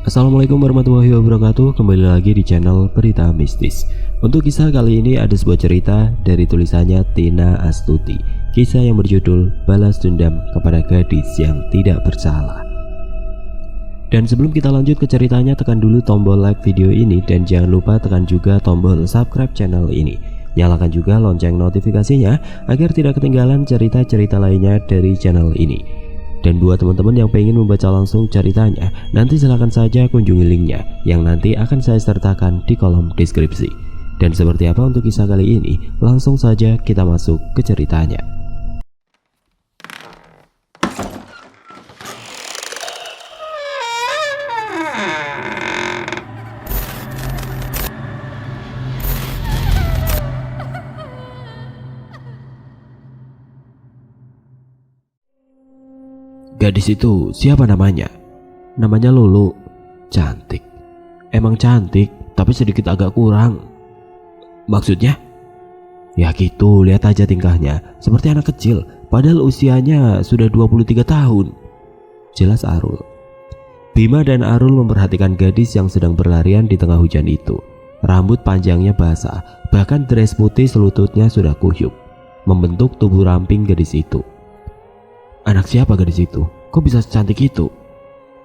Assalamualaikum warahmatullahi wabarakatuh. Kembali lagi di channel Berita Mistis. Untuk kisah kali ini ada sebuah cerita dari tulisannya Tina Astuti. Kisah yang berjudul Balas Dendam kepada Gadis yang Tidak Bersalah. Dan sebelum kita lanjut ke ceritanya, tekan dulu tombol like video ini dan jangan lupa tekan juga tombol subscribe channel ini. Nyalakan juga lonceng notifikasinya agar tidak ketinggalan cerita-cerita lainnya dari channel ini. Dan buat teman-teman yang pengen membaca langsung ceritanya, nanti silahkan saja kunjungi linknya yang nanti akan saya sertakan di kolom deskripsi. Dan seperti apa untuk kisah kali ini, langsung saja kita masuk ke ceritanya. Gadis itu siapa namanya? Namanya Lulu. Cantik. Emang cantik, tapi sedikit agak kurang. Maksudnya? Ya gitu, lihat aja tingkahnya, seperti anak kecil, padahal usianya sudah 23 tahun. Jelas Arul. Bima dan Arul memperhatikan gadis yang sedang berlarian di tengah hujan itu. Rambut panjangnya basah, bahkan dress putih selututnya sudah kuyup, membentuk tubuh ramping gadis itu. Anak siapa gadis itu? Kok bisa secantik itu?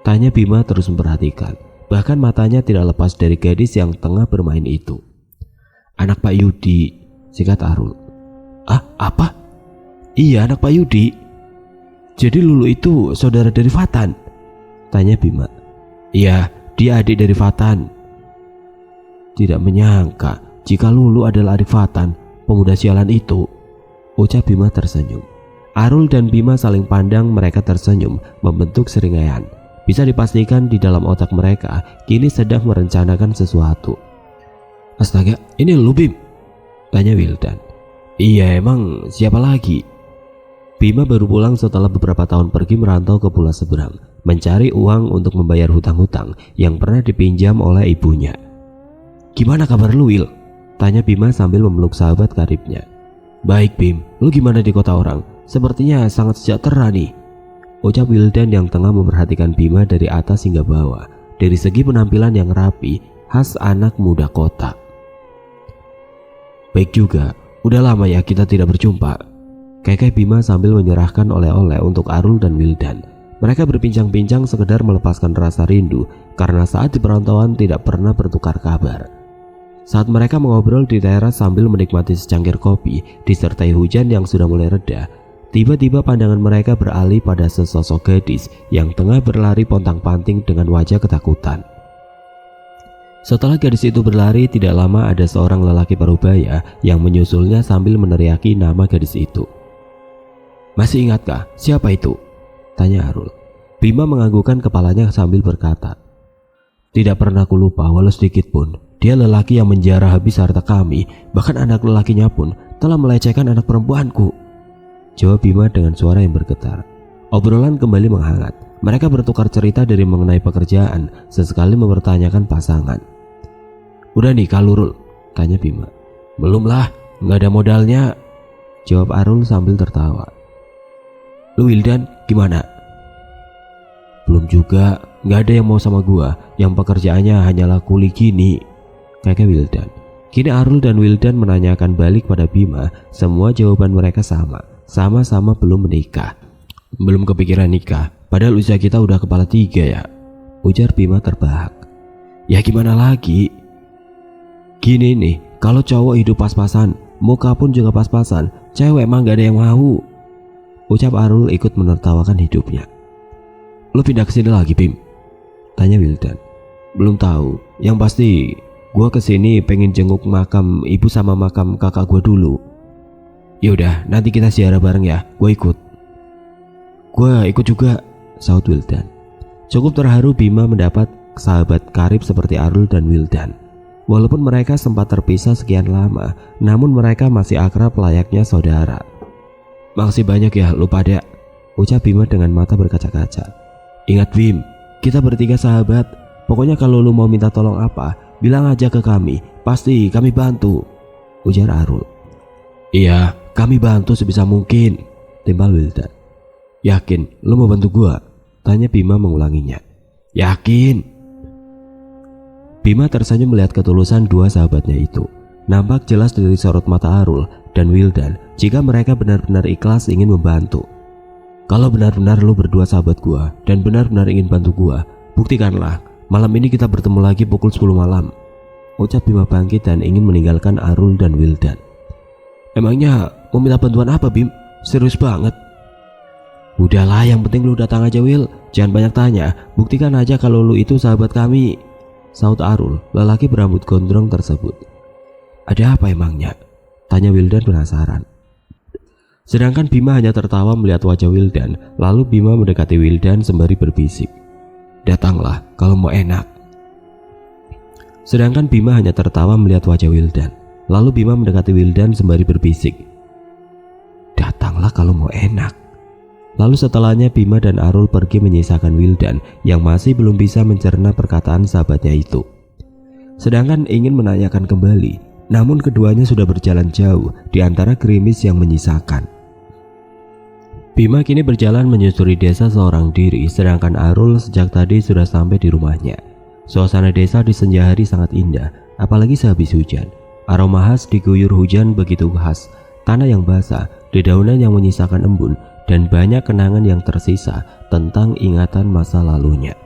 Tanya Bima terus memperhatikan. Bahkan matanya tidak lepas dari gadis yang tengah bermain itu. Anak Pak Yudi, sikat Arul. Ah, apa? Iya, anak Pak Yudi. Jadi Lulu itu saudara dari Fatan? Tanya Bima. Iya, dia adik dari Fatan. Tidak menyangka jika Lulu adalah adik Fatan, pemuda sialan itu, ucap Bima tersenyum. Arul dan Bima saling pandang, mereka tersenyum membentuk seringaian. Bisa dipastikan di dalam otak mereka kini sedang merencanakan sesuatu. Astaga, ini lu Bim? Tanya Wildan. Iya, emang siapa lagi? Bima baru pulang setelah beberapa tahun pergi merantau ke pulau seberang, mencari uang untuk membayar hutang-hutang yang pernah dipinjam oleh ibunya. Gimana kabar lu, Wil? Tanya Bima sambil memeluk sahabat karibnya. Baik Bim, lu gimana di kota orang? Sepertinya sangat sejahtera nih, ucap Wildan yang tengah memperhatikan Bima dari atas hingga bawah. Dari segi penampilan yang rapi, khas anak muda kota. Baik juga, udah lama ya kita tidak berjumpa, kekeh Bima sambil menyerahkan oleh-oleh untuk Arul dan Wildan. Mereka berbincang-bincang sekedar melepaskan rasa rindu karena saat di perantauan tidak pernah bertukar kabar. Saat mereka mengobrol di teras sambil menikmati secangkir kopi disertai hujan yang sudah mulai reda, tiba-tiba pandangan mereka beralih pada sesosok gadis yang tengah berlari pontang-panting dengan wajah ketakutan. Setelah gadis itu berlari, tidak lama ada seorang lelaki parubaya yang menyusulnya sambil meneriaki nama gadis itu. Masih ingatkah siapa itu? Tanya Arul. Bima menganggukkan kepalanya sambil berkata, tidak pernah ku lupa walau sedikit pun. Dia lelaki yang menjarah habis harta kami, bahkan anak lelakinya pun telah melecehkan anak perempuanku, jawab Bima dengan suara yang bergetar. Obrolan kembali menghangat. Mereka bertukar cerita dari mengenai pekerjaan, sesekali mempertanyakan pasangan. Udah nikah Lurul? Tanya Bima. Belum lah, nggak ada modalnya, jawab Arul sambil tertawa. Lu Wildan gimana? Belum juga, nggak ada yang mau sama gua, yang pekerjaannya hanyalah kuli gini, kakek Wildan. Kini Arul dan Wildan menanyakan balik pada Bima. Semua jawaban mereka sama-sama belum menikah. Belum kepikiran nikah, padahal usia kita udah kepala 3 ya, ujar Bima terbahak. Ya gimana lagi? Gini nih, kalau cowok hidup pas-pasan, muka pun juga pas-pasan, cewek emang gak ada yang mau, ucap Arul ikut menertawakan hidupnya. Lu pindah kesini lagi Bim? Tanya Wildan. Belum tahu, yang pasti gua kesini pengen jenguk makam ibu sama makam kakak gua dulu. Yaudah, nanti kita ziarah bareng ya, gua ikut. Gua ikut juga, sahut Wildan. Cukup terharu Bima mendapat sahabat karib seperti Arul dan Wildan. Walaupun mereka sempat terpisah sekian lama, namun mereka masih akrab layaknya saudara. Makasih banyak ya lu pada, ucap Bima dengan mata berkaca-kaca. Ingat Bim, kita bertiga sahabat. Pokoknya kalau lu mau minta tolong apa, bilang aja ke kami, pasti kami bantu, ujar Arul. Iya, kami bantu sebisa mungkin, timbal Wildan. Yakin lu mau bantu gua? Tanya Bima mengulanginya. Yakin. Bima tersenyum melihat ketulusan dua sahabatnya itu. Nampak jelas dari sorot mata Arul dan Wildan jika mereka benar-benar ikhlas ingin membantu. Kalau benar-benar lu berdua sahabat gua dan benar-benar ingin bantu gua, buktikanlah. Malam ini kita bertemu lagi pukul 10 malam. Ucap Bima bangkit dan ingin meninggalkan Arul dan Wildan. Emangnya mau minta bantuan apa, Bim? Serius banget. Udahlah, yang penting lu datang aja, Will. Jangan banyak tanya, buktikan aja kalau lu itu sahabat kami, saut Arul, lelaki berambut gondrong tersebut. Ada apa emangnya? Tanya Wildan penasaran. Sedangkan Bima hanya tertawa melihat wajah Wildan. Lalu Bima mendekati Wildan sembari berbisik, datanglah kalau mau enak. Sedangkan Bima hanya tertawa melihat wajah Wildan. Lalu Bima mendekati Wildan sembari berbisik, datanglah kalau mau enak. Lalu setelahnya Bima dan Arul pergi menyisakan Wildan yang masih belum bisa mencerna perkataan sahabatnya itu. Sedangkan ingin menanyakan kembali, namun keduanya sudah berjalan jauh di antara gerimis yang menyisakan. Bima kini berjalan menyusuri desa seorang diri, sedangkan Arul sejak tadi sudah sampai di rumahnya. Suasana desa di senja hari sangat indah, apalagi sehabis hujan. Aroma khas diguyur hujan begitu khas, tanah yang basah, dedaunan yang menyisakan embun, dan banyak kenangan yang tersisa tentang ingatan masa lalunya.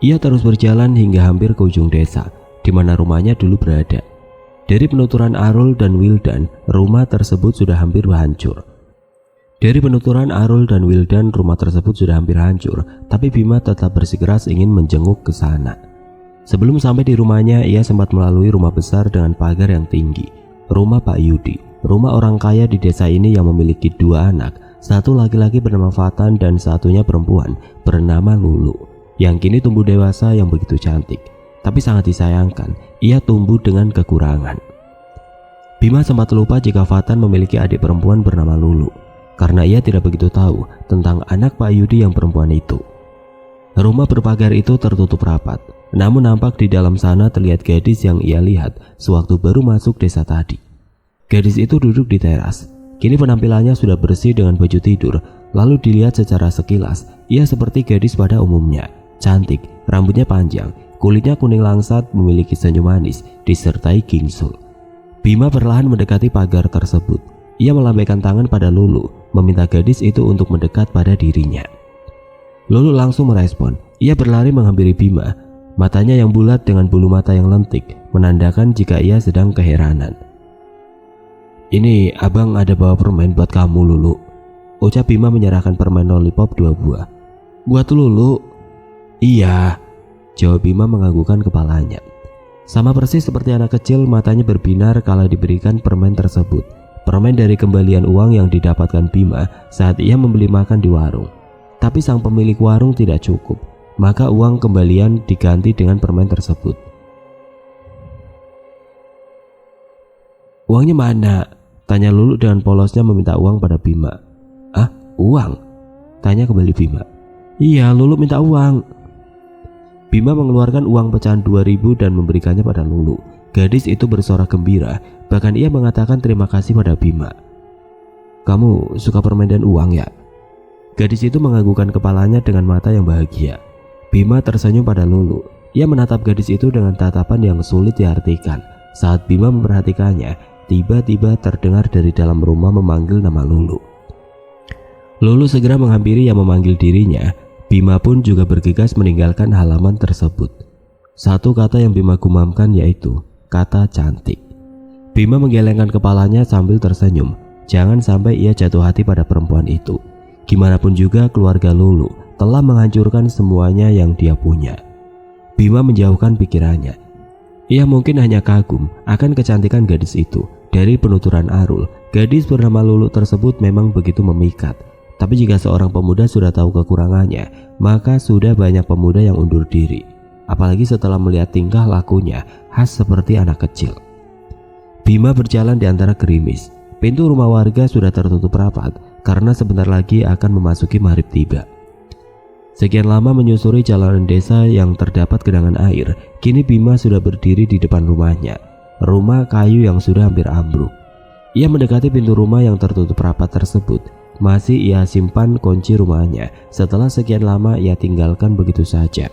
Ia terus berjalan hingga hampir ke ujung desa, di mana rumahnya dulu berada. Dari penuturan Arul dan Wildan, rumah tersebut sudah hampir hancur. Rumah tersebut sudah hampir hancur, tapi Bima tetap bersikeras ingin menjenguk ke sana. Sebelum sampai di rumahnya, ia sempat melalui rumah besar dengan pagar yang tinggi. Rumah Pak Yudi, rumah orang kaya di desa ini yang memiliki dua anak, satu laki-laki bernama Fatan dan satunya perempuan bernama Lulu, yang kini tumbuh dewasa yang begitu cantik. Tapi sangat disayangkan, ia tumbuh dengan kekurangan. Bima sempat lupa jika Fatan memiliki adik perempuan bernama Lulu, karena ia tidak begitu tahu tentang anak Pak Yudi yang perempuan itu. Rumah berpagar itu tertutup rapat, namun nampak di dalam sana terlihat gadis yang ia lihat sewaktu baru masuk desa tadi. Gadis itu duduk di teras. Kini penampilannya sudah bersih dengan baju tidur. Lalu dilihat secara sekilas, ia seperti gadis pada umumnya. Cantik, rambutnya panjang, kulitnya kuning langsat, memiliki senyum manis, disertai gingsul. Bima perlahan mendekati pagar tersebut. Ia melambaikan tangan pada Lulu, meminta gadis itu untuk mendekat pada dirinya. Lulu langsung merespon. Ia berlari menghampiri Bima. Matanya yang bulat dengan bulu mata yang lentik menandakan jika ia sedang keheranan. Ini abang ada bawa permen buat kamu, Lulu, ucap Bima menyerahkan permen lollipop 2 buah. Buat Lulu? Iya, jawab Bima menganggukkan kepalanya. Sama persis seperti anak kecil, matanya berbinar kala diberikan permen tersebut. Permen dari kembalian uang yang didapatkan Bima saat ia membeli makan di warung. Tapi sang pemilik warung tidak cukup, maka uang kembalian diganti dengan permen tersebut. Uangnya mana? Tanya Lulu dengan polosnya meminta uang pada Bima. Ah, uang? Tanya kembali Bima. Iya, Lulu minta uang. Bima mengeluarkan uang pecahan 2.000 dan memberikannya pada Lulu. Gadis itu bersorak gembira, bahkan ia mengatakan terima kasih pada Bima. Kamu suka permen dan uang ya? Gadis itu menganggukkan kepalanya dengan mata yang bahagia. Bima tersenyum pada Lulu. Ia menatap gadis itu dengan tatapan yang sulit diartikan. Saat Bima memperhatikannya, tiba-tiba terdengar dari dalam rumah memanggil nama Lulu. Lulu segera menghampiri yang memanggil dirinya. Bima pun juga bergegas meninggalkan halaman tersebut. Satu kata yang Bima gumamkan yaitu kata cantik. Bima menggelengkan kepalanya sambil tersenyum. Jangan sampai ia jatuh hati pada perempuan itu. Gimana pun juga keluarga Lulu telah menghancurkan semuanya yang dia punya. Bima menjauhkan pikirannya. Ia mungkin hanya kagum akan kecantikan gadis itu. Dari penuturan Arul, gadis bernama Lulu tersebut memang begitu memikat. Tapi jika seorang pemuda sudah tahu kekurangannya, maka sudah banyak pemuda yang undur diri. Apalagi setelah melihat tingkah lakunya khas seperti anak kecil. Bima berjalan di antara gerimis. Pintu rumah warga sudah tertutup rapat karena sebentar lagi akan memasuki maghrib tiba. Sekian lama menyusuri jalanan desa yang terdapat genangan air, kini Bima sudah berdiri di depan rumahnya. Rumah kayu yang sudah hampir ambruk. Ia mendekati pintu rumah yang tertutup rapat tersebut. Masih ia simpan kunci rumahnya setelah sekian lama ia tinggalkan begitu saja.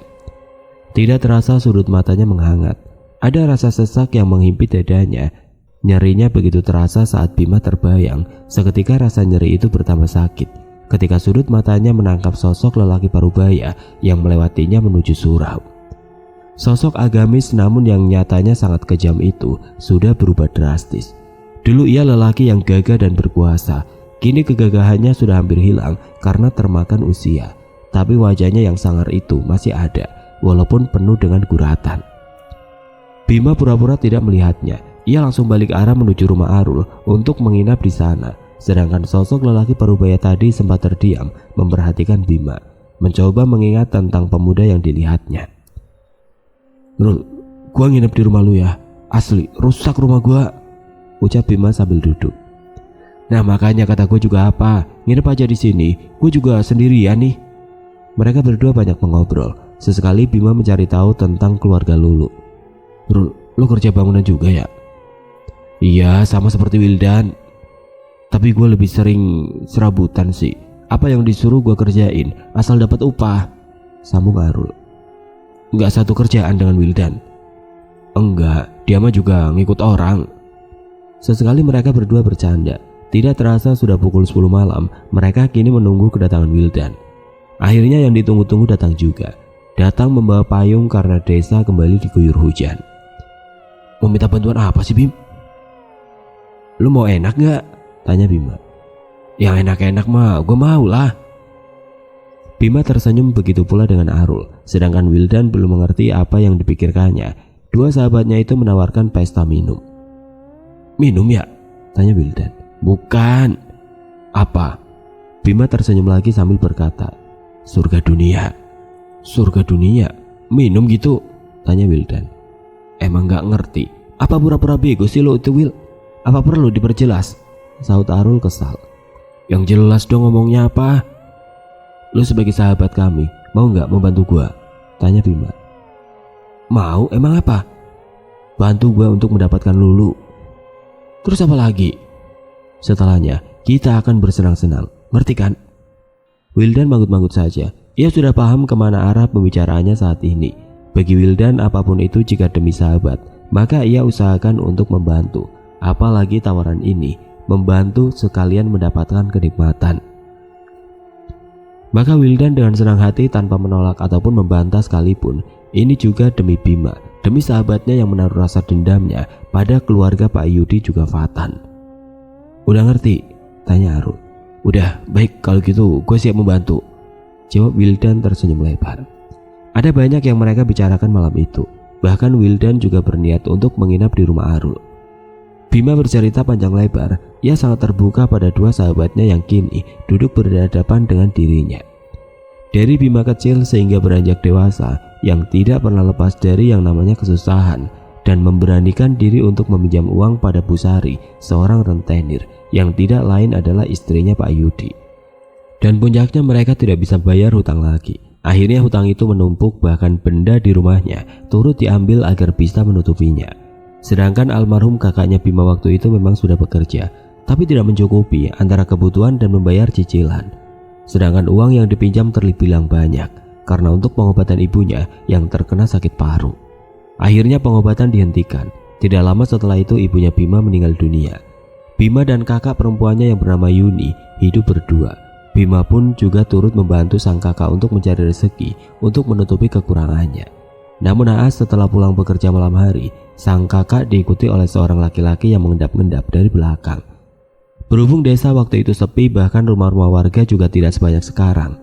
Tidak terasa sudut matanya menghangat. Ada rasa sesak yang menghimpit dadanya. Nyerinya begitu terasa saat Bima terbayang. Seketika rasa nyeri itu bertambah sakit ketika sudut matanya menangkap sosok lelaki parubaya yang melewatinya menuju surau. Sosok agamis namun yang nyatanya sangat kejam itu sudah berubah drastis. Dulu ia lelaki yang gagah dan berkuasa. Kini kegagahannya sudah hampir hilang karena termakan usia. Tapi wajahnya yang sangar itu masih ada, walaupun penuh dengan guratan. Bima pura-pura tidak melihatnya. Ia langsung balik arah menuju rumah Arul untuk menginap di sana. Sedangkan sosok lelaki parubaya tadi sempat terdiam memperhatikan Bima, mencoba mengingat tentang pemuda yang dilihatnya. "Rul, gua nginep di rumah lu ya. Asli, rusak rumah gua," ucap Bima sambil duduk. "Nah makanya kata gue juga apa, nginep aja di sini. Gue juga sendirian nih." Mereka berdua banyak mengobrol. Sesekali Bima mencari tahu tentang keluarga Lulu. "Rul, lu kerja bangunan juga ya?" "Iya, sama seperti Wildan. Tapi gue lebih sering serabutan sih. Apa yang disuruh gue kerjain asal dapat upah," sambung Arul. "Nggak satu kerjaan dengan Wildan?" "Enggak, dia mah juga ngikut orang." Sesekali mereka berdua bercanda. Tidak terasa sudah pukul 10 malam. Mereka kini menunggu kedatangan Wildan. Akhirnya yang ditunggu-tunggu datang juga. Datang membawa payung karena desa kembali diguyur hujan. "Mau minta bantuan apa sih, Bim?" "Lu mau enak gak?" tanya Bima. "Yang enak-enak mah gue mau lah." Bima tersenyum, begitu pula dengan Arul. Sedangkan Wildan belum mengerti apa yang dipikirkannya. Dua sahabatnya itu menawarkan pesta minum. "Minum ya?" tanya Wildan. "Bukan." "Apa?" Bima tersenyum lagi sambil berkata, "Surga dunia." "Surga dunia? Minum gitu?" tanya Wildan. "Emang gak ngerti? Apa pura-pura bego sih lo itu, Wil? Apa perlu diperjelas?" saut Arul kesal. "Yang jelas dong ngomongnya apa." "Lu sebagai sahabat kami mau gak membantu gua?" tanya Bima. "Mau? Emang apa?" "Bantu gua untuk mendapatkan Lulu." "Terus apa lagi?" "Setelahnya kita akan bersenang-senang, ngerti kan?" Wildan manggut-manggut saja. Ia sudah paham kemana arah pembicaraannya saat ini. Bagi Wildan apapun itu jika demi sahabat, maka ia usahakan untuk membantu. Apalagi tawaran ini, membantu sekalian mendapatkan kenikmatan. Maka Wildan dengan senang hati tanpa menolak ataupun membantah sekalipun. Ini juga demi Bima, demi sahabatnya yang menaruh rasa dendamnya pada keluarga Pak Yudi juga Fatan. "Udah ngerti?" tanya Arul. "Udah, baik kalau gitu gue siap membantu," jawab Wildan tersenyum lebar. Ada banyak yang mereka bicarakan malam itu. Bahkan Wildan juga berniat untuk menginap di rumah Arul. Bima bercerita panjang lebar. Ia sangat terbuka pada dua sahabatnya yang kini duduk berhadapan dengan dirinya. Dari Bima kecil sehingga beranjak dewasa, yang tidak pernah lepas dari yang namanya kesusahan dan memberanikan diri untuk meminjam uang pada Bu Sari, seorang rentenir yang tidak lain adalah istrinya Pak Yudi. Dan puncaknya mereka tidak bisa bayar hutang lagi. Akhirnya hutang itu menumpuk, bahkan benda di rumahnya turut diambil agar bisa menutupinya. Sedangkan almarhum kakaknya Bima waktu itu memang sudah bekerja, tapi tidak mencukupi antara kebutuhan dan membayar cicilan. Sedangkan uang yang dipinjam terbilang banyak karena untuk pengobatan ibunya yang terkena sakit paru. Akhirnya pengobatan dihentikan. Tidak lama setelah itu ibunya Bima meninggal dunia. Bima dan kakak perempuannya yang bernama Yuni hidup berdua. Bima pun juga turut membantu sang kakak untuk mencari rezeki untuk menutupi kekurangannya. Namun naas setelah pulang bekerja malam hari, sang kakak diikuti oleh seorang laki-laki yang mengendap-endap dari belakang. Berhubung desa waktu itu sepi, bahkan rumah-rumah warga juga tidak sebanyak sekarang.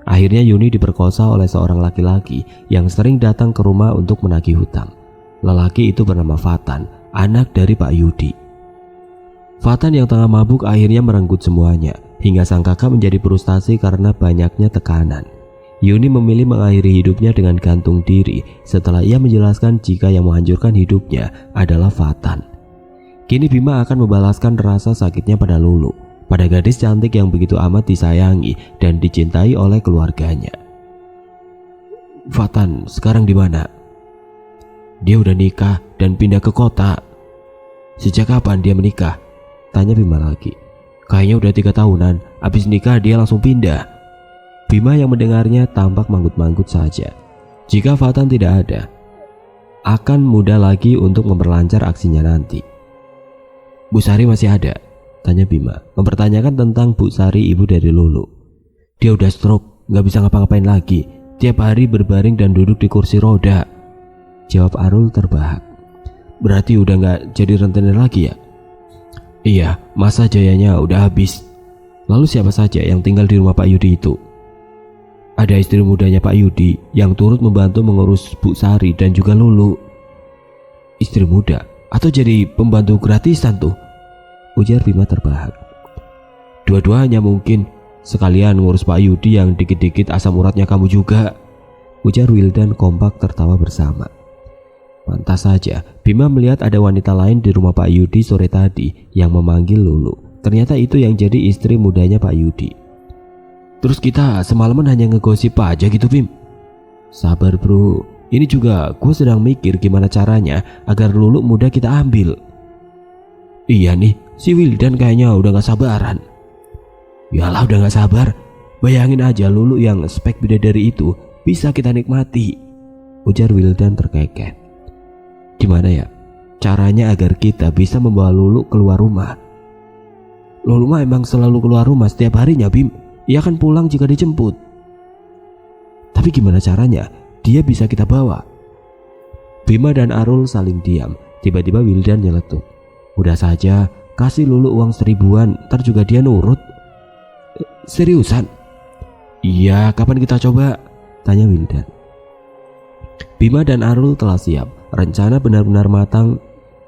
Akhirnya Yuni diperkosa oleh seorang laki-laki yang sering datang ke rumah untuk menagih hutang. Lelaki itu bernama Fatan, anak dari Pak Yudi. Fatan yang tengah mabuk akhirnya merenggut semuanya, hingga sang kakak menjadi frustasi karena banyaknya tekanan. Yuni memilih mengakhiri hidupnya dengan gantung diri setelah ia menjelaskan jika yang menghancurkan hidupnya adalah Fatan. Kini Bima akan membalaskan rasa sakitnya pada Lulu, pada gadis cantik yang begitu amat disayangi dan dicintai oleh keluarganya. "Fatan sekarang di mana?" "Dia udah nikah dan pindah ke kota." "Sejak kapan dia menikah?" tanya Bima lagi. "Kayaknya udah 3 tahunan, abis nikah dia langsung pindah." Bima yang mendengarnya tampak manggut-manggut saja. Jika Fatan tidak ada, akan mudah lagi untuk memperlancar aksinya nanti. Bu Sari masih ada? Tanya Bima, mempertanyakan tentang Bu Sari, ibu dari Lulu. Dia udah stroke, gak bisa ngapa-ngapain lagi. Tiap hari berbaring dan duduk di kursi roda, jawab Arul terbahak. Berarti udah gak jadi rentenir lagi ya? Iya, masa jayanya udah habis. Lalu siapa saja yang tinggal di rumah Pak Yudi itu? Ada istri mudanya Pak Yudi yang turut membantu mengurus Bu Sari dan juga Lulu. Istri muda? Atau jadi pembantu gratisan tuh? Ujar Bima terbahak. Dua-duanya mungkin. Sekalian ngurus Pak Yudi yang dikit-dikit asam uratnya kamu juga, ujar Wildan kompak tertawa bersama. Pantas saja Bima melihat ada wanita lain di rumah Pak Yudi sore tadi yang memanggil Lulu. Ternyata itu yang jadi istri mudanya Pak Yudi. Terus kita semalaman hanya ngegosip aja gitu, Bim? Sabar bro, ini juga gue sedang mikir gimana caranya agar Lulu muda kita ambil. Iya nih, si Wildan kayaknya udah gak sabaran. Yalah udah gak sabar. Bayangin aja Lulu yang spek bidadari itu bisa kita nikmati, ujar Wildan terkekeh. Gimana ya caranya agar kita bisa membawa Lulu keluar rumah? Lulu mah emang selalu keluar rumah setiap harinya, Bim. Ia kan pulang jika dijemput. Tapi gimana caranya dia bisa kita bawa? Bima dan Arul saling diam. Tiba-tiba Wildan nyeletuk. Udah saja kasih Lulu uang 1000-an, ntar juga dia nurut. Seriusan? Iya, kapan kita coba? Tanya Wildan. Bima dan Arul telah siap. Rencana benar-benar matang.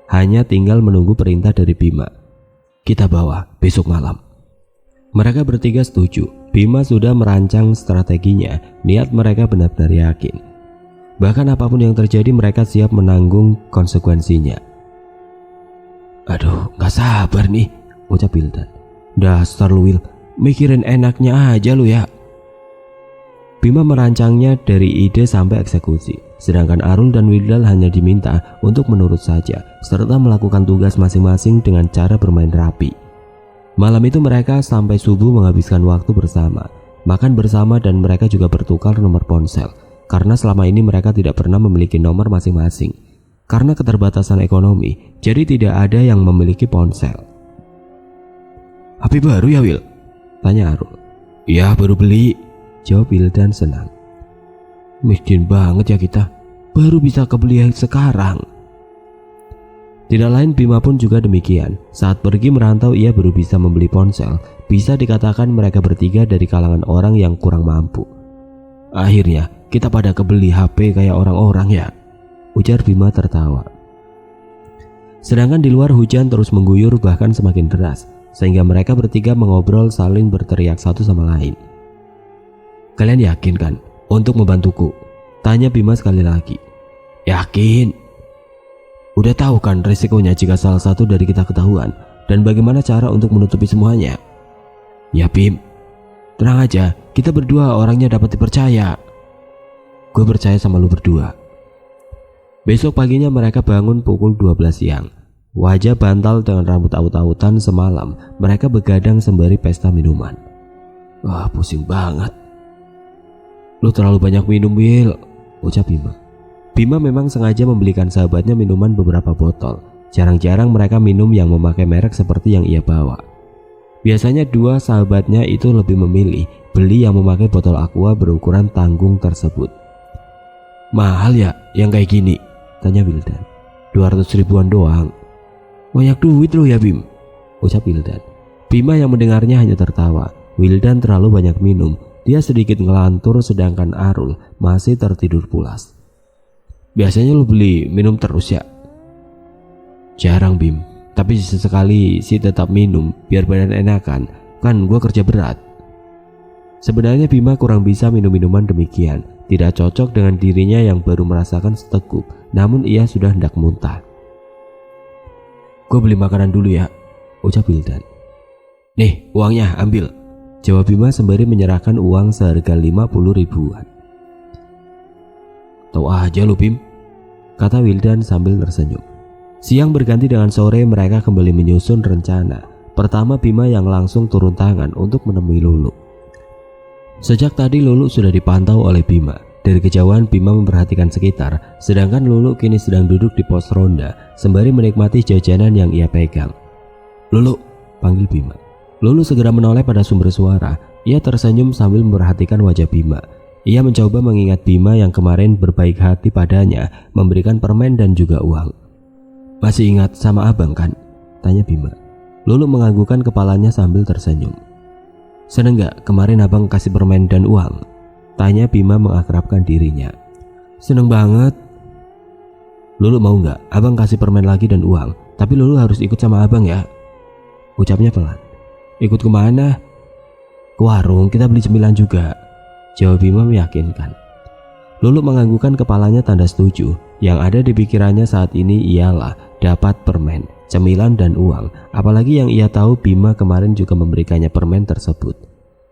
Hanya tinggal menunggu perintah dari Bima. Kita bawa besok malam. Mereka bertiga setuju. Bima sudah merancang strateginya. Niat mereka benar-benar yakin. Bahkan apapun yang terjadi mereka siap menanggung konsekuensinya. Aduh, gak sabar nih, ucap Wildan. Dasar lu Wil, mikirin enaknya aja lu ya. Bima merancangnya dari ide sampai eksekusi. Sedangkan Arul dan Wildan hanya diminta untuk menurut saja, serta melakukan tugas masing-masing dengan cara bermain rapi. Malam itu mereka sampai subuh menghabiskan waktu bersama, makan bersama, dan mereka juga bertukar nomor ponsel. Karena selama ini mereka tidak pernah memiliki nomor masing-masing. Karena keterbatasan ekonomi, jadi tidak ada yang memiliki ponsel. HP baru ya Wil? Tanya Arul. Ya baru beli, jawab Wildan senang. Miskin banget ya kita, baru bisa kebeli sekarang. Tidak lain Bima pun juga demikian. Saat pergi merantau ia baru bisa membeli ponsel. Bisa dikatakan mereka bertiga dari kalangan orang yang kurang mampu. Akhirnya kita pada kebeli HP kayak orang-orang ya, ujar Bima tertawa. Sedangkan di luar hujan terus mengguyur bahkan semakin deras, sehingga mereka bertiga mengobrol saling berteriak satu sama lain. Kalian yakin kan untuk membantuku? Tanya Bima sekali lagi. Yakin. Udah tahu kan resikonya jika salah satu dari kita ketahuan, dan bagaimana cara untuk menutupi semuanya? Ya Bim, tenang aja, kita berdua orangnya dapat dipercaya. Gue percaya sama lu berdua. Besok paginya mereka bangun pukul 12 siang. Wajah bantal dengan rambut aut-autan semalam, mereka begadang sembari pesta minuman. Wah pusing banget. Lu terlalu banyak minum Will, ucap Bima. Bima memang sengaja membelikan sahabatnya minuman beberapa botol. Jarang-jarang mereka minum yang memakai merek seperti yang ia bawa. Biasanya dua sahabatnya itu lebih memilih beli yang memakai botol aqua berukuran tanggung tersebut. Mahal ya yang kayak gini? Tanya Wildan. 200 ribuan doang. Banyak duit lo ya Bim, ucap Wildan. Bima yang mendengarnya hanya tertawa. Wildan terlalu banyak minum. Dia sedikit ngelantur sedangkan Arul masih tertidur pulas. Biasanya lu beli minum terus ya? Jarang Bim, tapi sesekali sih tetap minum biar badan enakan, kan gua kerja berat. Sebenarnya Bima kurang bisa minum minuman demikian, tidak cocok dengan dirinya yang baru merasakan seteguk, namun ia sudah hendak muntah. Gue beli makanan dulu ya, ucap Wildan. Nih uangnya ambil, jawab Bima sembari menyerahkan uang seharga 50 ribuan. Tahu aja lu Bim, kata Wildan sambil tersenyum. Siang berganti dengan sore mereka kembali menyusun rencana. Pertama Bima yang langsung turun tangan untuk menemui Lulu. Sejak tadi Lulu sudah dipantau oleh Bima. Dari kejauhan Bima memperhatikan sekitar, sedangkan Lulu kini sedang duduk di pos ronda sembari menikmati jajanan yang ia pegang. "Lulu," panggil Bima. Lulu segera menoleh pada sumber suara. Ia tersenyum sambil memperhatikan wajah Bima. Ia mencoba mengingat Bima yang kemarin berbaik hati padanya, memberikan permen dan juga uang. "Masih ingat sama abang kan?" tanya Bima. Lulu menganggukkan kepalanya sambil tersenyum. "Seneng gak kemarin abang kasih permen dan uang?" tanya Bima mengakrabkan dirinya. "Seneng banget." "Lulu mau gak abang kasih permen lagi dan uang? Tapi Lulu harus ikut sama abang ya," ucapnya pelan. "Ikut kemana?" "Ke warung, kita beli cemilan juga," jawab Bima meyakinkan. Lulu menganggukkan kepalanya tanda setuju. Yang ada di pikirannya saat ini ialah dapat permen, cemilan dan uang. Apalagi yang ia tahu Bima kemarin juga memberikannya permen tersebut.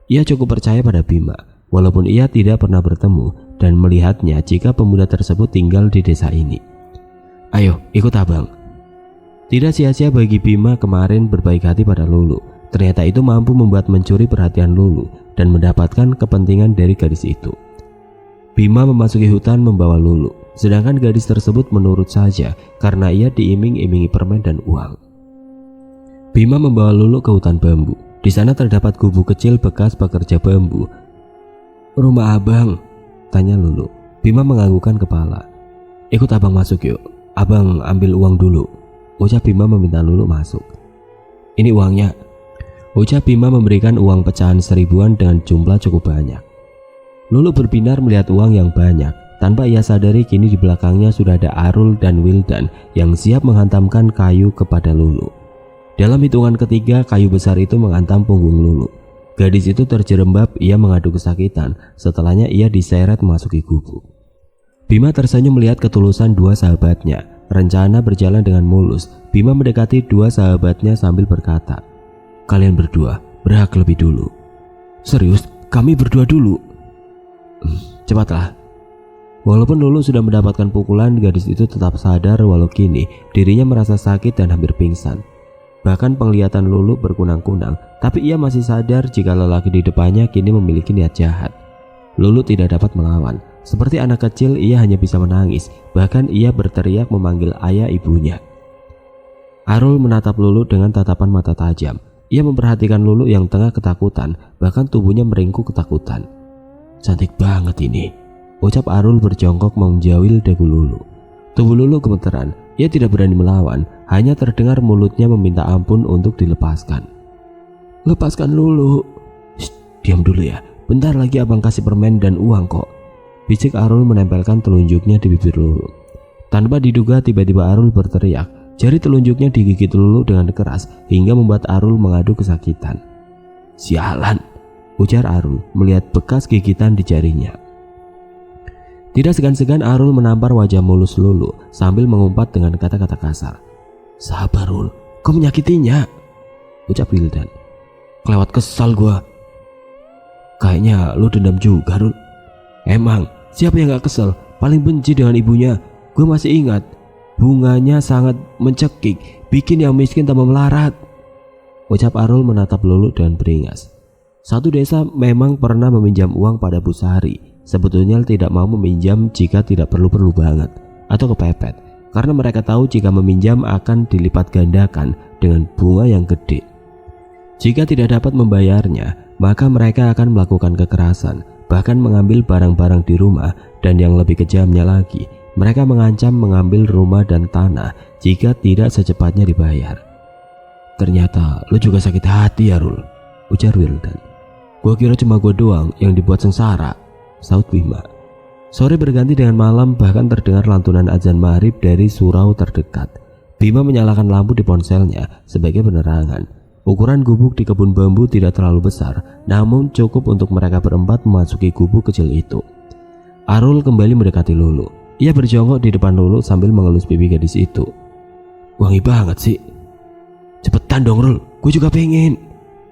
Ia cukup percaya pada Bima, walaupun ia tidak pernah bertemu dan melihatnya jika pemuda tersebut tinggal di desa ini. "Ayo ikut abang." Tidak sia-sia bagi Bima kemarin berbaik hati pada Lulu. Ternyata itu mampu membuat mencuri perhatian Lulu dan mendapatkan kepentingan dari gadis itu. Bima memasuki hutan membawa Lulu, sedangkan gadis tersebut menurut saja karena ia diiming-imingi permen dan uang. Bima membawa Lulu ke hutan bambu. Di sana terdapat gubuk kecil bekas pekerja bambu. "Rumah abang?" tanya Lulu. Bima menganggukkan kepala. "Ikut abang masuk yuk, abang ambil uang dulu," ucap Bima meminta Lulu masuk. "Ini uangnya," ucap Bima memberikan uang pecahan 1000-an dengan jumlah cukup banyak. Lulu berbinar melihat uang yang banyak. Tanpa ia sadari kini di belakangnya sudah ada Arul dan Wildan yang siap menghantamkan kayu kepada Lulu. Dalam hitungan ketiga, kayu besar itu menghantam punggung Lulu. Gadis itu terjerembab, ia mengadu kesakitan. Setelahnya ia diseret memasuki gubuk. Bima tersenyum melihat ketulusan dua sahabatnya. Rencana berjalan dengan mulus. Bima mendekati dua sahabatnya sambil berkata, "Kalian berdua berhak lebih dulu." "Serius? Kami berdua dulu?" "Cepatlah." Walaupun Lulu sudah mendapatkan pukulan, gadis itu tetap sadar walau kini dirinya merasa sakit dan hampir pingsan. Bahkan penglihatan Lulu berkunang-kunang, tapi ia masih sadar jika lelaki di depannya kini memiliki niat jahat. Lulu tidak dapat melawan. Seperti anak kecil, ia hanya bisa menangis. Bahkan ia berteriak memanggil ayah ibunya. Arul menatap Lulu dengan tatapan mata tajam. Ia memperhatikan Lulu yang tengah ketakutan, bahkan tubuhnya meringkuk ketakutan. "Cantik banget ini," ucap Arul berjongkok menjauhil dagu Lulu. Tubuh Lulu gemeteran. Ia tidak berani melawan, hanya terdengar mulutnya meminta ampun untuk dilepaskan. "Lepaskan Lulu." "Shh, diam dulu ya. Bentar lagi abang kasih permen dan uang kok," bisik Arul menempelkan telunjuknya di bibir Lulu. Tanpa diduga tiba-tiba Arul berteriak. Jari telunjuknya digigit Lulu dengan keras hingga membuat Arul mengadu kesakitan. "Sialan," ujar Arul melihat bekas gigitan di jarinya. Tidak segan-segan Arul menampar wajah mulus Lulu sambil mengumpat dengan kata-kata kasar. "Sabar Rul, kau menyakitinya," ucap Wildan. "Kelewat kesal gua." "Kayaknya lu dendam juga Rul." "Emang siapa yang gak kesel? Paling benci dengan ibunya. Gue masih ingat, bunganya sangat mencekik, bikin yang miskin tambah melarat," ucap Arul menatap Lulu dengan beringas. Satu desa memang pernah meminjam uang pada Bu Sari. Sebetulnya tidak mau meminjam jika tidak perlu-perlu banget atau kepepet, karena mereka tahu jika meminjam akan dilipat gandakan dengan bunga yang gede. Jika tidak dapat membayarnya, maka mereka akan melakukan kekerasan, bahkan mengambil barang-barang di rumah, dan yang lebih kejamnya lagi, mereka mengancam mengambil rumah dan tanah jika tidak secepatnya dibayar. "Ternyata lu juga sakit hati ya Rul," ujar Wildan. "Gua kira cuma gua doang yang dibuat sengsara," saut Bima. Sore berganti dengan malam, bahkan terdengar lantunan azan maghrib dari surau terdekat. Bima menyalakan lampu di ponselnya sebagai penerangan. Ukuran gubuk di kebun bambu tidak terlalu besar, namun cukup untuk mereka berempat memasuki gubuk kecil itu. Arul kembali mendekati Lulu. Ia berjongkok di depan Lulu sambil mengelus pipi gadis itu. "Wangi banget sih." "Cepetan dong Rul, gue juga pengen,"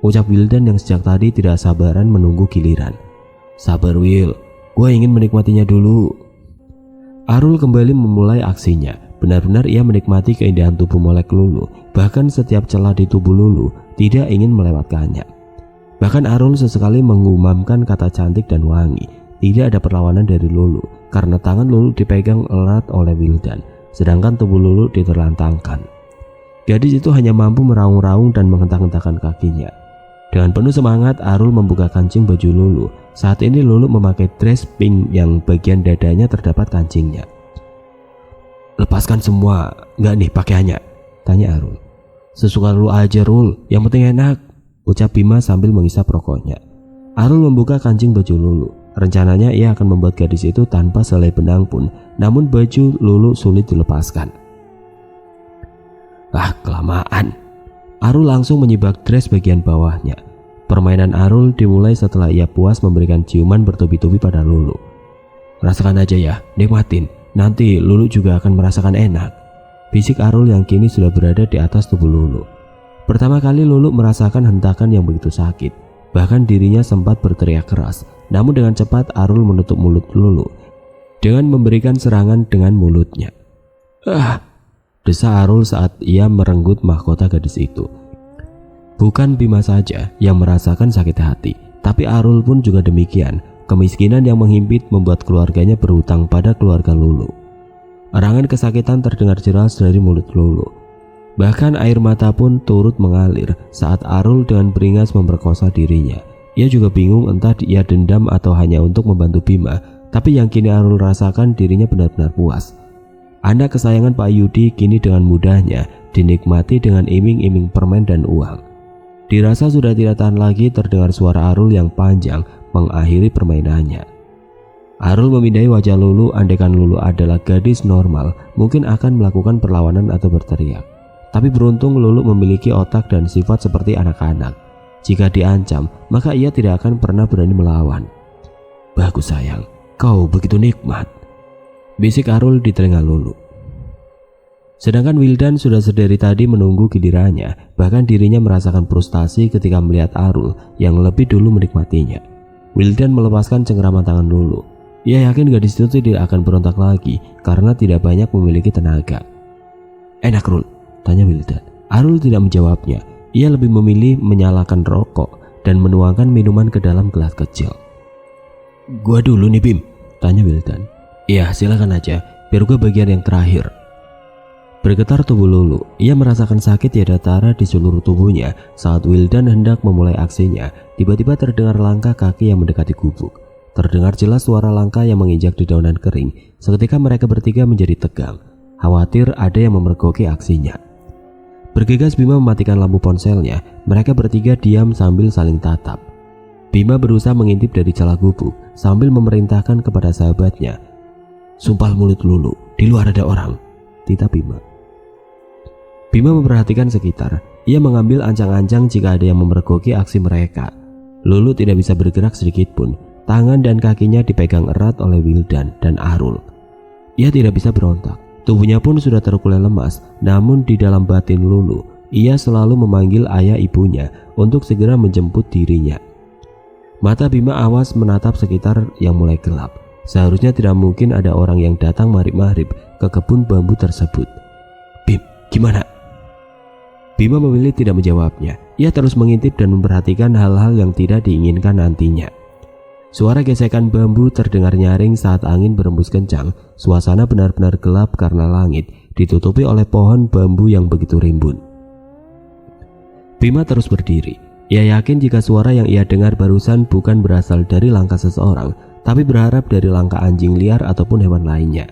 ucap Wildan yang sejak tadi tidak sabaran menunggu giliran. "Sabar Will, gue ingin menikmatinya dulu." Arul kembali memulai aksinya. Benar-benar ia menikmati keindahan tubuh molek Lulu. Bahkan setiap celah di tubuh Lulu tidak ingin melewatkannya. Bahkan Arul sesekali mengumamkan kata cantik dan wangi. tidak ada perlawanan dari Lulu karena tangan Lulu dipegang erat oleh Wildan, sedangkan tubuh Lulu diterlantangkan. Gadis itu hanya mampu meraung-raung dan menghentak-hentakkan kakinya. Dengan penuh semangat, Arul membuka kancing baju Lulu. Saat ini Lulu memakai dress pink yang bagian dadanya terdapat kancingnya. "Lepaskan semua, nggak nih pakaiannya?" tanya Arul. "Sesuka lu aja Rul, yang penting enak," ucap Bima sambil menghisap rokoknya. Arul membuka kancing baju Lulu. Rencananya ia akan membuat gadis itu tanpa selai benang pun, namun baju Lulu sulit dilepaskan. Kelamaan. Arul langsung menyibak dress bagian bawahnya. Permainan Arul dimulai setelah ia puas memberikan ciuman bertubi-tubi pada Lulu. "Rasakan aja ya, nikmatin. Nanti Lulu juga akan merasakan enak," bisik Arul yang kini sudah berada di atas tubuh Lulu. Pertama kali Lulu merasakan hentakan yang begitu sakit. Bahkan dirinya sempat berteriak keras. Namun dengan cepat Arul menutup mulut Lulu dengan memberikan serangan dengan mulutnya. Desa Arul saat ia merenggut mahkota gadis itu. Bukan Bima saja yang merasakan sakit hati, tapi Arul pun juga demikian. Kemiskinan yang menghimpit membuat keluarganya berhutang pada keluarga Lulu. Erangan kesakitan terdengar jelas dari mulut Lulu. Bahkan air mata pun turut mengalir saat Arul dengan beringas memperkosa dirinya. Ia juga bingung entah ia dendam atau hanya untuk membantu Bima, tapi yang kini Arul rasakan dirinya benar-benar puas. Anak kesayangan Pak Yudi kini dengan mudahnya dinikmati dengan iming-iming permen dan uang. Dirasa sudah tidak tahan lagi terdengar suara Arul yang panjang mengakhiri permainannya. Arul memindai wajah Lulu. Andaikan Lulu adalah gadis normal, mungkin akan melakukan perlawanan atau berteriak. Tapi beruntung Lulu memiliki otak dan sifat seperti anak-anak. Jika diancam, maka ia tidak akan pernah berani melawan. "Bagus sayang, kau begitu nikmat," bisik Arul di telinga Lulu. Sedangkan Wildan sudah sedari tadi menunggu gilirannya. Bahkan dirinya merasakan frustasi ketika melihat Arul yang lebih dulu menikmatinya. Wildan melepaskan cengkraman tangan Lulu. Ia yakin gadis itu tidak akan berontak lagi karena tidak banyak memiliki tenaga. "Enak Rul?" tanya Wildan. Arul tidak menjawabnya. Ia lebih memilih menyalakan rokok dan menuangkan minuman ke dalam gelas kecil. "Gua dulu nih Bim," tanya Wildan. "Iya silakan aja, biar gua bagian yang terakhir." Bergetar tubuh Lulu. Ia merasakan sakit tiada tara di seluruh tubuhnya saat Wildan hendak memulai aksinya. Tiba-tiba terdengar langkah kaki yang mendekati gubuk. Terdengar jelas suara langkah yang menginjak di daunan kering. Seketika mereka bertiga menjadi tegang, khawatir ada yang memergoki aksinya. Bergegas Bima mematikan lampu ponselnya. Mereka bertiga diam sambil saling tatap. Bima berusaha mengintip dari celah gubuk sambil memerintahkan kepada sahabatnya, "Sumpal mulut Lulu, di luar ada orang," titah Bima. Bima memperhatikan sekitar. Ia mengambil ancang-ancang jika ada yang memergoki aksi mereka. Lulu tidak bisa bergerak sedikit pun. Tangan dan kakinya dipegang erat oleh Wildan dan Arul. Ia tidak bisa berontak. Tubuhnya pun sudah terkulai lemas. Namun di dalam batin Lulu, ia selalu memanggil ayah ibunya untuk segera menjemput dirinya. Mata Bima awas menatap sekitar yang mulai gelap. Seharusnya tidak mungkin ada orang yang datang marib-marib ke kebun bambu tersebut. "Bim, gimana?" Bima memilih tidak menjawabnya. Ia terus mengintip dan memperhatikan hal-hal yang tidak diinginkan nantinya. Suara gesekan bambu terdengar nyaring saat angin berembus kencang. Suasana benar-benar gelap karena langit ditutupi oleh pohon bambu yang begitu rimbun. Bima terus berdiri. Ia yakin jika suara yang ia dengar barusan bukan berasal dari langkah seseorang, tapi berharap dari langkah anjing liar ataupun hewan lainnya.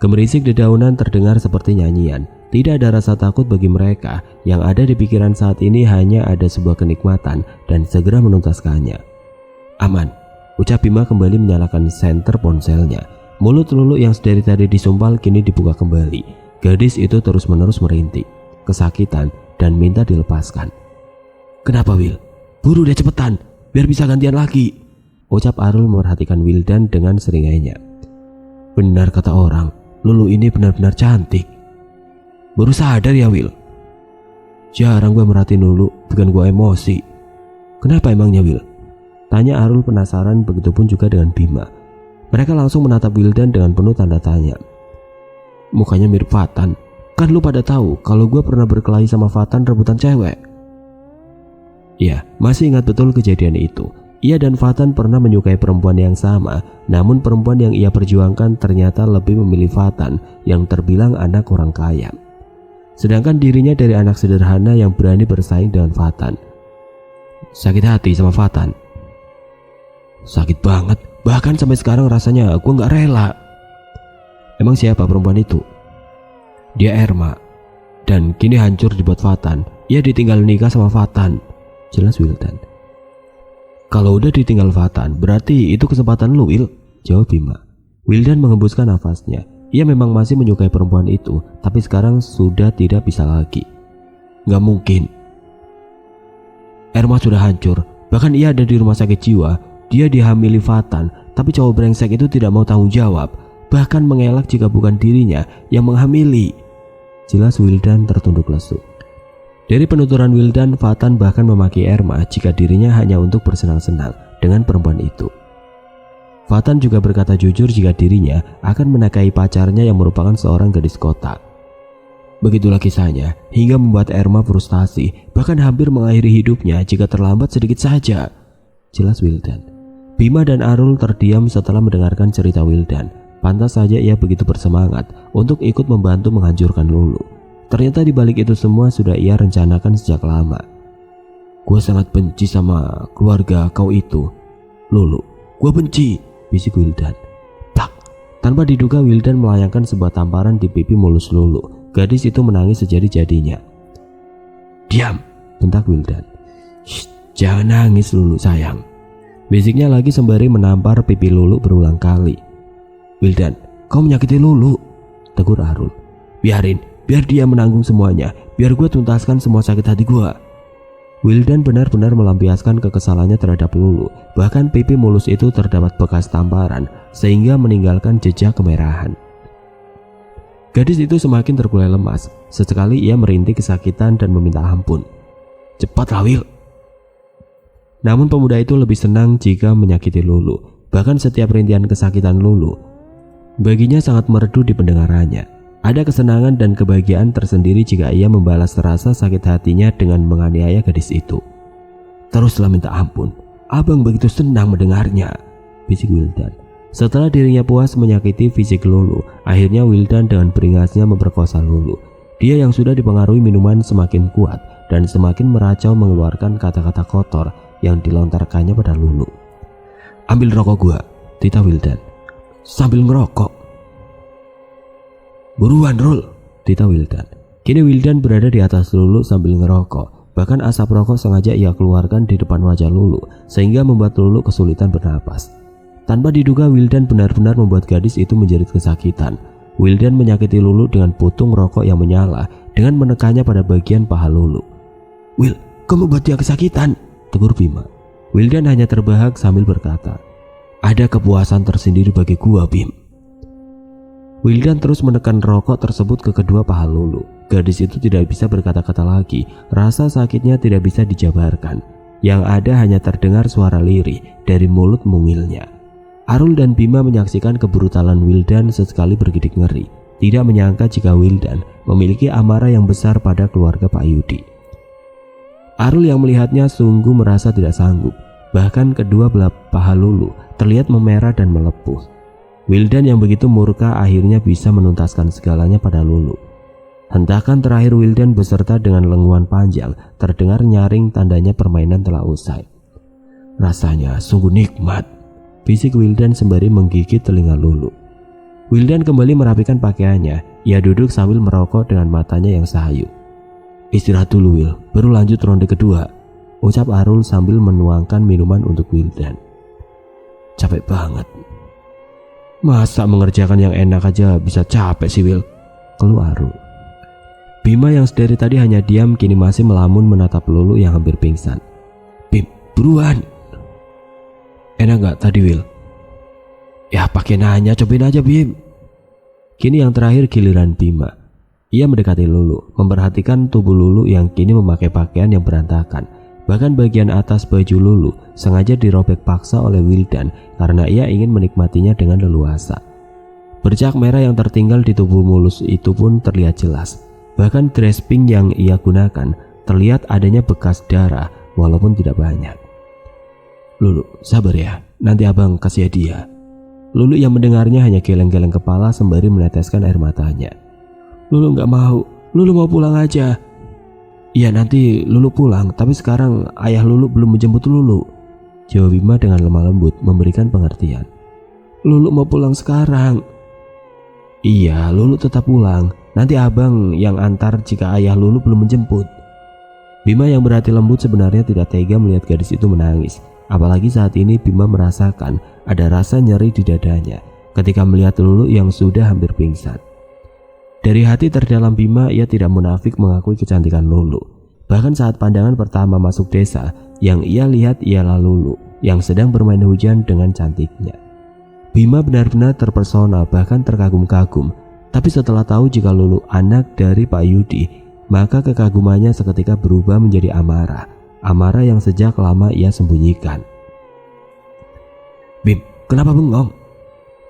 Gemerisik dedaunan terdengar seperti nyanyian. Tidak ada rasa takut bagi mereka. Yang ada di pikiran saat ini hanya ada sebuah kenikmatan dan segera menuntaskannya. "Aman," ucap Bima kembali menyalakan senter ponselnya. Mulut Lulu yang sedari tadi disumpal kini dibuka kembali. Gadis itu terus-menerus merintih, kesakitan dan minta dilepaskan. "Kenapa Wil? Buru deh cepetan, biar bisa gantian lagi," ucap Arul memperhatikan Wildan dengan seringainya. "Benar kata orang, Lulu ini benar-benar cantik. Baru sadar ya Wil? Jarang gue merhatiin Lulu, bukan gue emosi. Kenapa emangnya Wil?" tanya Arul penasaran, begitupun juga dengan Bima. Mereka langsung menatap Wildan dengan penuh tanda tanya. "Mukanya mirip Fatan. Kan lu pada tahu kalau gue pernah berkelahi sama Fatan rebutan cewek." Iya, masih ingat betul kejadian itu. Ia dan Fatan pernah menyukai perempuan yang sama, namun perempuan yang ia perjuangkan ternyata lebih memilih Fatan yang terbilang anak orang kaya. Sedangkan dirinya dari anak sederhana yang berani bersaing dengan Fatan. Sakit hati sama Fatan. Sakit banget, bahkan sampai sekarang rasanya gue gak rela. Emang siapa perempuan itu? Dia Erma. Dan kini hancur dibuat Fatan. Ia ditinggal nikah sama Fatan, jelas Wildan. Kalau udah ditinggal Fatan, berarti itu kesempatan lu, Wil, jawab Bima. Wildan mengembuskan nafasnya. Ia memang masih menyukai perempuan itu, tapi sekarang sudah tidak bisa lagi. Gak mungkin. Erma sudah hancur, bahkan ia ada di rumah sakit jiwa. Dia dihamili Fatan, tapi cowok brengsek itu tidak mau tanggung jawab, bahkan mengelak jika bukan dirinya yang menghamili. Jelas Wildan tertunduk lesu. Dari penuturan Wildan, Fatan bahkan memaki Erma jika dirinya hanya untuk bersenang-senang dengan perempuan itu. Fatan juga berkata jujur jika dirinya akan menikahi pacarnya yang merupakan seorang gadis kota. Begitulah kisahnya, hingga membuat Erma frustasi, bahkan hampir mengakhiri hidupnya jika terlambat sedikit saja. Jelas Wildan. Bima dan Arul terdiam setelah mendengarkan cerita Wildan. Pantas saja ia begitu bersemangat untuk ikut membantu menghancurkan Lulu. Ternyata di balik itu semua sudah ia rencanakan sejak lama. Gue sangat benci sama keluarga kau itu, Lulu. Gue benci, bisik Wildan. Tak, tanpa diduga Wildan melayangkan sebuah tamparan di pipi mulus Lulu. Gadis itu menangis sejadi-jadinya. Diam, bentak Wildan. Shh, jangan nangis Lulu sayang, bisiknya lagi sembari menampar pipi Lulu berulang kali. Wildan, kau menyakiti Lulu, tegur Arul. Biar dia menanggung semuanya, biar gue tuntaskan semua sakit hati gue. Wildan benar-benar melampiaskan kekesalannya terhadap Lulu. Bahkan pipi mulus itu terdapat bekas tamparan sehingga meninggalkan jejak kemerahan. Gadis itu semakin terkulai lemas. Sesekali ia merintih kesakitan dan meminta ampun. Cepatlah Wil. Namun pemuda itu lebih senang jika menyakiti Lulu. Bahkan setiap rintihan kesakitan Lulu baginya sangat merdu di pendengarannya. Ada kesenangan dan kebahagiaan tersendiri jika ia membalas rasa sakit hatinya dengan menganiaya gadis itu. Teruslah minta ampun, abang begitu senang mendengarnya, bisik Wildan. Setelah dirinya puas menyakiti fisik Lulu, akhirnya Wildan dengan beringasnya memperkosa Lulu. Dia yang sudah dipengaruhi minuman semakin kuat dan semakin meracau mengeluarkan kata-kata kotor yang dilontarkannya pada Lulu. Ambil rokok gua, titah Wildan, sambil ngerokok. Buruan Rul, titah Wildan. Kini Wildan berada di atas Lulu sambil ngerokok. Bahkan asap rokok sengaja ia keluarkan di depan wajah Lulu sehingga membuat Lulu kesulitan bernapas. Tanpa diduga Wildan benar-benar membuat gadis itu menjerit kesakitan. Wildan menyakiti Lulu dengan putung rokok yang menyala dengan menekannya pada bagian paha Lulu. Wil, kau membuat dia kesakitan, tegur Bima. Wildan hanya terbahak sambil berkata, ada kepuasan tersendiri bagi gua, Bim. Wildan terus menekan rokok tersebut ke kedua paha Lulu. Gadis itu tidak bisa berkata-kata lagi. Rasa sakitnya tidak bisa dijabarkan. Yang ada hanya terdengar suara lirih dari mulut mungilnya. Arul dan Bima menyaksikan kebrutalan Wildan sesekali bergidik ngeri. Tidak menyangka jika Wildan memiliki amarah yang besar pada keluarga Pak Yudi. Arul yang melihatnya sungguh merasa tidak sanggup. Bahkan kedua belah paha Lulu terlihat memerah dan melepuh. Wildan yang begitu murka akhirnya bisa menuntaskan segalanya pada Lulu. Hentakan terakhir Wildan beserta dengan lenguan panjang terdengar nyaring tandanya permainan telah usai. Rasanya sungguh nikmat, bisik Wildan sembari menggigit telinga Lulu. Wildan kembali merapikan pakaiannya. Ia duduk sambil merokok dengan matanya yang sayu. Istirahat dulu Wil, baru lanjut ronde kedua, ucap Arul sambil menuangkan minuman untuk Wildan. Capek banget. Masa mengerjakan yang enak aja bisa capek sih Wil, keluh Arul. Bima yang sedari tadi hanya diam kini masih melamun menatap Lulu yang hampir pingsan. Bim, buruan. Enak gak tadi Wil? Ya pakai nanya, cobain aja Bim. Kini yang terakhir giliran Bima. Ia mendekati Lulu, memperhatikan tubuh Lulu yang kini memakai pakaian yang berantakan. Bahkan bagian atas baju Lulu sengaja dirobek paksa oleh Wildan karena ia ingin menikmatinya dengan leluasa. Bercak merah yang tertinggal di tubuh mulus itu pun terlihat jelas. Bahkan dress pink yang ia gunakan terlihat adanya bekas darah walaupun tidak banyak. Lulu, sabar ya, nanti abang kasih hadiah. Lulu yang mendengarnya hanya geleng-geleng kepala sembari meneteskan air matanya. Lulu gak mau, Lulu mau pulang aja. Iya nanti Lulu pulang, tapi sekarang ayah Lulu belum menjemput Lulu, jawab Bima dengan lemah lembut memberikan pengertian. Lulu mau pulang sekarang. Iya, Lulu tetap pulang. Nanti abang yang antar jika ayah Lulu belum menjemput. Bima yang berhati lembut sebenarnya tidak tega melihat gadis itu menangis. Apalagi saat ini Bima merasakan ada rasa nyeri di dadanya ketika melihat Lulu yang sudah hampir pingsan. Dari hati terdalam Bima, ia tidak munafik mengakui kecantikan Lulu. Bahkan saat pandangan pertama masuk desa, yang ia lihat ialah Lulu yang sedang bermain hujan dengan cantiknya. Bima benar-benar terpesona, bahkan terkagum-kagum. Tapi setelah tahu jika Lulu anak dari Pak Yudi, maka kekagumannya seketika berubah menjadi amarah. Amarah yang sejak lama ia sembunyikan. Bim, kenapa bengong?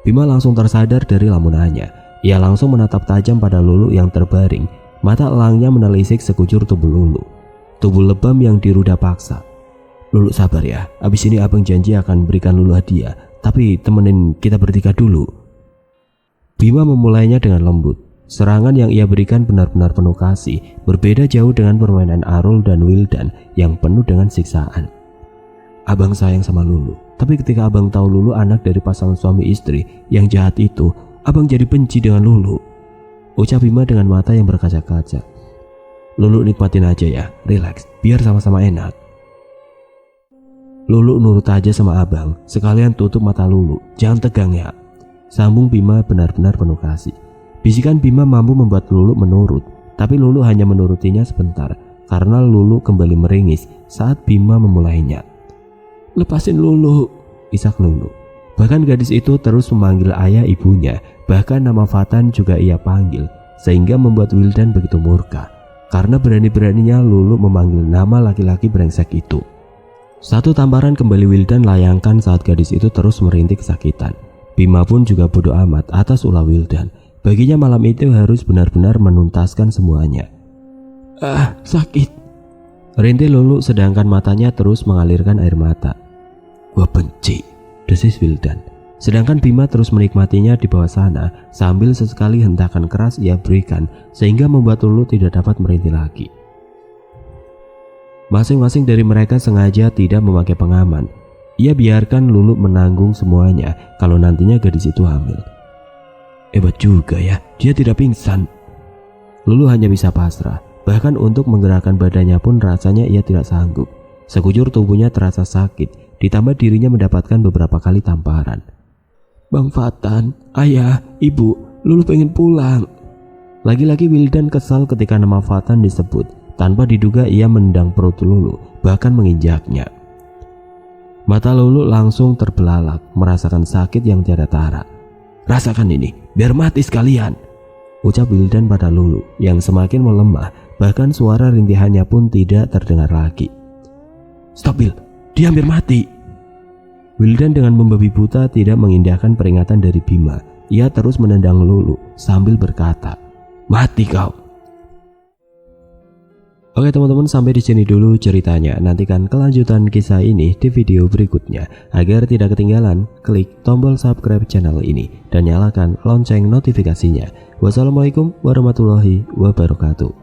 Bima langsung tersadar dari lamunannya. Ia langsung menatap tajam pada Lulu yang terbaring. Mata elangnya menelisik sekujur tubuh Lulu. Tubuh lebam yang diruda paksa. Lulu sabar ya, abis ini abang janji akan berikan Lulu hadiah. Tapi temenin kita bertiga dulu. Bima memulainya dengan lembut. Serangan yang ia berikan benar-benar penuh kasih. Berbeda jauh dengan permainan Arul dan Wildan yang penuh dengan siksaan. Abang sayang sama Lulu. Tapi ketika abang tahu Lulu anak dari pasangan suami istri yang jahat itu, abang jadi benci dengan Lulu, ucap Bima dengan mata yang berkaca-kaca. Lulu nikmatin aja ya, relax, biar sama-sama enak. Lulu nurut aja sama abang, sekalian tutup mata Lulu, jangan tegang ya, sambung Bima benar-benar penuh kasih. Bisikan Bima mampu membuat Lulu menurut, tapi Lulu hanya menurutinya sebentar, karena Lulu kembali meringis saat Bima memulainya. Lepasin Lulu, isak Lulu. Bahkan gadis itu terus memanggil ayah ibunya, bahkan nama Fatan juga ia panggil, sehingga membuat Wildan begitu murka, karena berani-beraninya Lulu memanggil nama laki-laki brengsek itu. Satu tamparan kembali Wildan layangkan saat gadis itu terus merintih kesakitan. Bima pun juga bodoh amat atas ulah Wildan. Baginya malam itu harus benar-benar menuntaskan semuanya. Sakit, rintih Lulu sedangkan matanya terus mengalirkan air mata. Gua benci, desis Wildan. Sedangkan Bima terus menikmatinya di bawah sana sambil sesekali hentakan keras ia berikan sehingga membuat Lulu tidak dapat merintih lagi. Masing-masing dari mereka sengaja tidak memakai pengaman. Ia biarkan Lulu menanggung semuanya kalau nantinya gadis itu hamil. Hebat juga ya, dia tidak pingsan. Lulu hanya bisa pasrah. Bahkan untuk menggerakkan badannya pun rasanya ia tidak sanggup. Sekujur tubuhnya terasa sakit, ditambah dirinya mendapatkan beberapa kali tamparan. Bang Fatan, ayah, ibu, Lulu pengen pulang. Lagi-lagi Wildan kesal ketika nama Fatan disebut. Tanpa diduga ia menendang perut Lulu, bahkan menginjaknya. Mata Lulu langsung terbelalak, merasakan sakit yang tiada tara. Rasakan ini, biar mati sekalian, ucap Wildan pada Lulu yang semakin melemah, bahkan suara rintihannya pun tidak terdengar lagi. Stop Will, dia hampir mati. Wildan dengan membabi buta tidak mengindahkan peringatan dari Bima. Ia terus menendang Lulu sambil berkata, mati kau. Oke teman-teman, sampai di sini dulu ceritanya. Nantikan kelanjutan kisah ini di video berikutnya. Agar tidak ketinggalan, klik tombol subscribe channel ini dan nyalakan lonceng notifikasinya. Wassalamualaikum warahmatullahi wabarakatuh.